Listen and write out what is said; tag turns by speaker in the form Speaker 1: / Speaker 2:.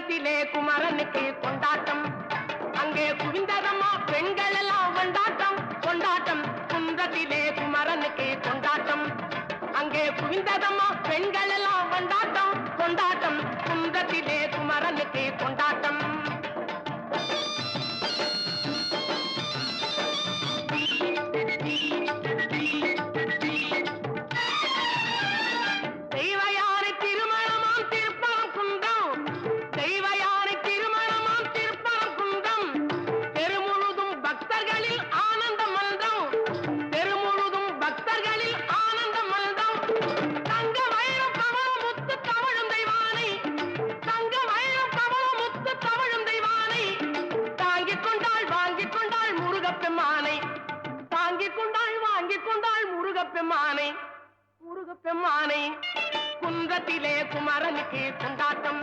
Speaker 1: குன்றத்திலே குமரனுக்கு கொண்டாட்டம், அங்கே குவிந்ததம்மா பெண்கள் எல்லாம் கொண்டாட்டம் கொண்டாட்டம். குன்றத்திலே குமரனுக்கு கொண்டாட்டம், அங்கே குவிந்ததம்மா பெண்கள் எல்லாம் கொண்டாட்டம் கொண்டாட்டம். குன்றத்திலே குமரனுக்கு கொண்டாட்டம். தெய்வயானை திருமணமாம் திருப்பரம் குன்றம், தெய்வயானை திருமணமாம் திருப்பரம் குன்றம். தெருமுழுதும் பக்தர்களில் ஆனந்த மல்தம், தெருமுழுதும் பக்தர்களில் ஆனந்த மல்தம். தங்க வயலும் கவலம் முத்து தவழும் தெய்வானை, தங்க வயலும் கவலம் முத்து தவழும் தெய்வானை. தாங்கிக் கொண்டாள் வாங்கிக் கொண்டாள் முருகப்பெம்மானை, தாங்கிக் கொண்டாள் வாங்கிக் கொண்டாள் முருகப்பெம்மானை முருகப்பெம்மானை. குன்றத்திலே குமரனுக்கு கொண்டாட்டம்,